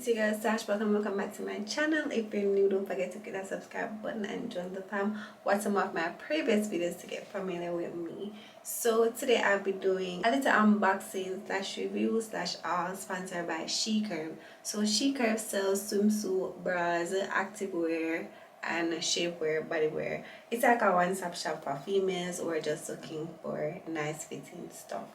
It's your girl Sash. Welcome back to my channel. If you're new, don't forget to hit that subscribe button and join the fam. Watch some of my previous videos to get familiar with me. So today I'll be doing a little unboxing slash review slash all sponsored by SheCurve. So SheCurve sells swimsuit, bras, activewear, and shapewear, bodywear. It's like a one-stop shop for females who are just looking for nice fitting stuff.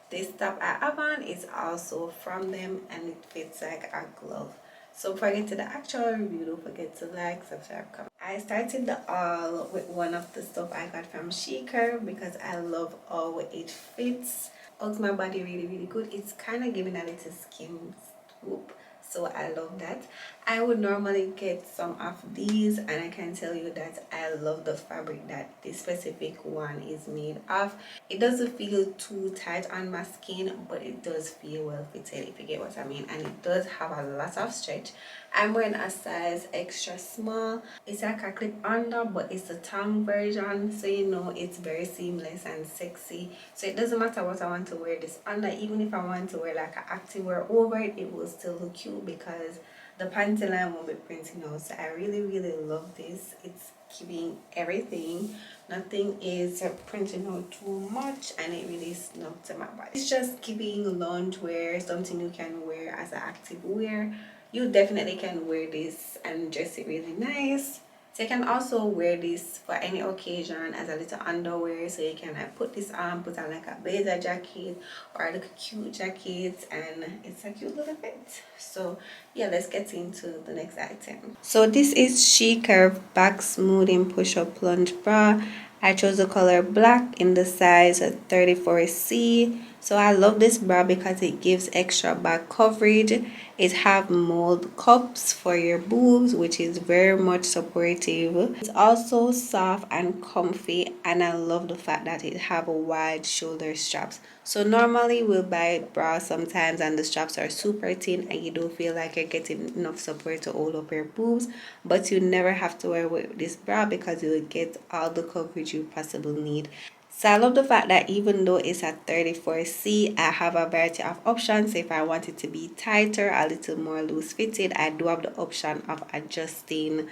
This top I have on is also from them and it fits like a glove. So before I get to the actual review, don't forget to like, subscribe, comment. I started the haul with one of the stuff I got from SheCurve because I love how it fits. Hugs my body really good. It's kind of giving a little skin swoop, so I love that. I would normally get some of these and I can tell you that I love the fabric that this specific one is made of. It doesn't feel too tight on my skin, but it does feel well fitted, if you get what I mean, and it does have a lot of stretch. I'm wearing a size extra small. It's like a clip under, but it's the Thong version, so you know it's very seamless and sexy. So it doesn't matter what I want to wear this under. Even if I want to wear like an activewear over it, it will still look cute because the panty line won't be printing out. So I really love this. It's giving everything. Nothing is printing out too much and it really snug to my body. It's just giving loungewear, something you can wear as an active wear. You definitely can wear this and dress it really nice. So you can also wear this for any occasion as a little underwear. So you can put this on, put on like a blazer jacket or a little cute jacket, and it's a cute little fit. So yeah, let's get into the next item. So this is SheCurve Back Smoothing Push-Up Plunge Bra. I chose the color black in the size 34C. So I love this bra because it gives extra back coverage. It have mold cups for your boobs, which is very much supportive. It's also soft and comfy, and I love the fact that it have a wide shoulder straps. So normally we'll buy bras sometimes and the straps are super thin and you don't feel like you're getting enough support to hold up your boobs, but you never have to wear with this bra because you will get all the coverage you possibly need. So I love the fact that even though it's a 34C, I have a variety of options. If I want it to be tighter, a little more loose fitted, I do have the option of adjusting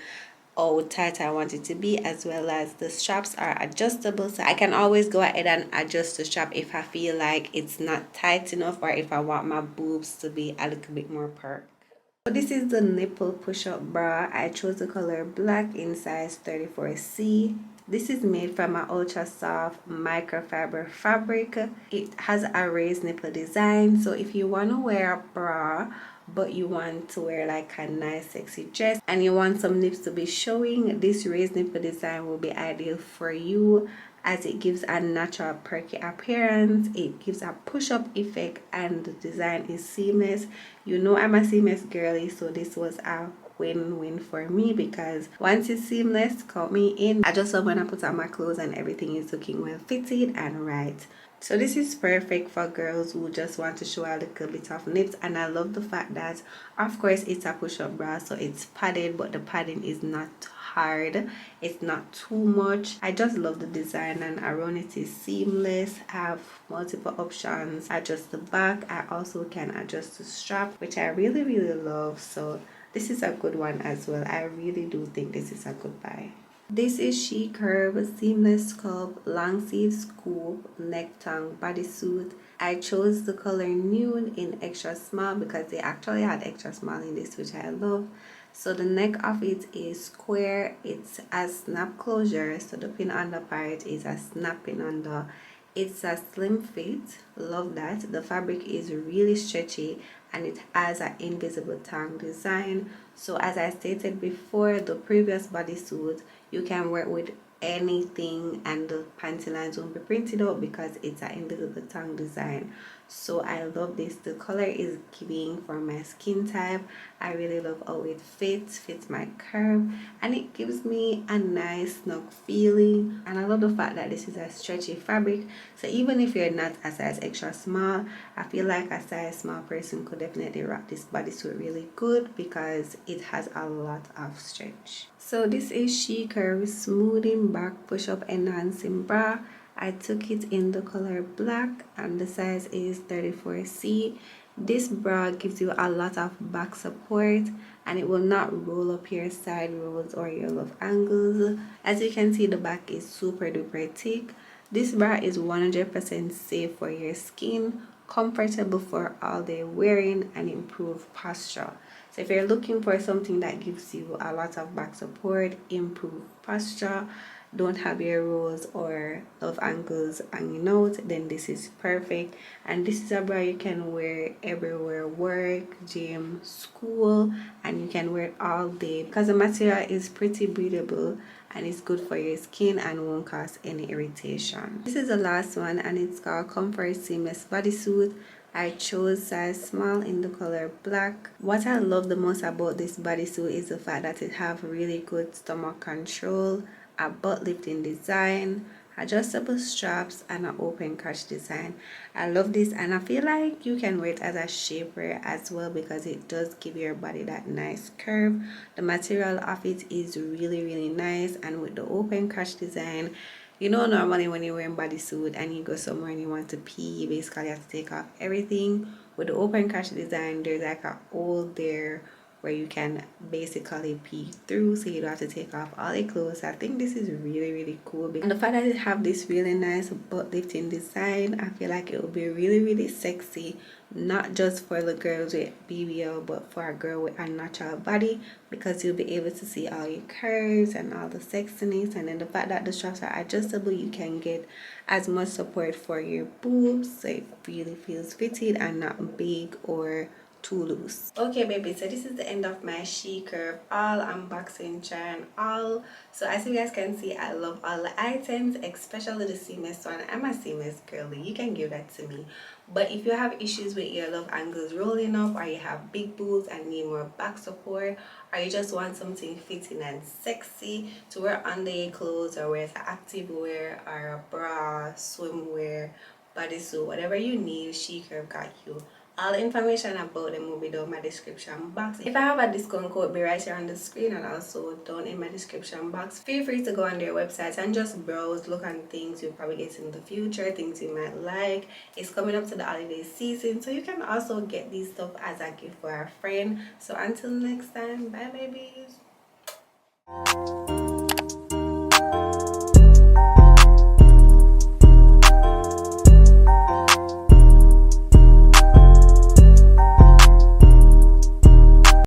how tight I want it to be, as well as the straps are adjustable, so I can always go ahead and adjust the strap if I feel like it's not tight enough or if I want my boobs to be a little bit more perked. So this is the nipple push-up bra. I chose the color black in size 34C. This is made from an ultra soft microfiber fabric. It has a raised nipple design, so if you want to wear a bra but you want to wear like a nice sexy dress and you want some nips to be showing, this raised nipple design will be ideal for you, as it gives a natural perky appearance. It gives a push-up effect and the design is seamless. You know I'm a seamless girly, so this was a win-win for me because once it's seamless, count me in. I just love when I put on my clothes and everything is looking well fitted and right. So this is perfect for girls who just want to show a little bit of nips, and I love the fact that of course it's a push-up bra, so it's padded, but the padding is not hard, it's not too much. I just love the design and around it is seamless. I have multiple options. Adjust the back. I also can adjust the strap, which I really love. So this is a good one as well. I really do think this is a good buy. This is SheCurve Seamless Sculpt Long Sleeve Scoop Neck Tongue Bodysuit. I chose the color nude in extra small because they actually had extra small in this, which I love. So the neck of it is square. It's a snap closure, so the pin on the part is a snap pin on the. It's a slim fit. Love that. The fabric is really stretchy and it has an invisible tongue design. So as I stated before, the previous bodysuit, you can wear it with anything, and the panty lines won't be printed out because it's an invisible tongue design. So I love this. The color is giving for my skin type. I really love how it fits my curve, and it gives me a nice snug feeling. And I love the fact that this is a stretchy fabric, so even if you're not a size extra small, I feel like a size small person could definitely rock this bodysuit really good because it has a lot of stretch. So this is SheCurve Smoothing Back Push-Up Enhancing Bra. I took it in the color black and the size is 34C. This bra gives you a lot of back support and it will not roll up your side rolls or your love angles. As you can see, the back is super duper thick. This bra is 100% safe for your skin, comfortable for all day wearing, and improve posture. So if you're looking for something that gives you a lot of back support, improve posture, don't have your rolls or love angles hanging out, then this is perfect. And this is a bra you can wear everywhere, work, gym, school, and you can wear it all day because the material is pretty breathable and it's good for your skin and won't cause any irritation. This is the last one and it's called Comfort Seamless Bodysuit. I chose size small in the color black. What I love the most about this bodysuit is the fact that it have really good stomach control, a butt lifting design, adjustable straps, and an open crotch design. I love this and I feel like you can wear it as a shapewear as well because it does give your body that nice curve. The material of it is really nice, and with the open crotch design, you know, normally when you're wearing bodysuit and you go somewhere and you want to pee, you basically have to take off everything. With the open crotch design, there's like a hole there where you can basically pee through, so you don't have to take off all your clothes. I think this is really cool, and the fact that it have this really nice butt lifting design, I feel like it will be really sexy, not just for the girls with BBL but for a girl with a natural body, because you'll be able to see all your curves and all the sexiness. And then the fact that the straps are adjustable, you can get as much support for your boobs, so it really feels fitted and not big or too loose. Okay baby, so this is the end of my SheCurve all unboxing try and all. So as you guys can see, I love all the items, especially the seamless one. I'm a seamless girly, you can give that to me. But if you have issues with your love angles rolling up, or you have big boobs and need more back support, or you just want something fitting and sexy to wear under your clothes, or wear as an active wear or a bra, swimwear, bodysuit, whatever you need, SheCurve got you. All the information about them will be down in my description box. If I have a discount code, be right here on the screen and also down in my description box. Feel free to go on their website and just browse, look on things you'll probably get in the future, things you might like. It's coming up to the holiday season, so you can also get these stuff as a gift for a friend. So until next time, bye babies.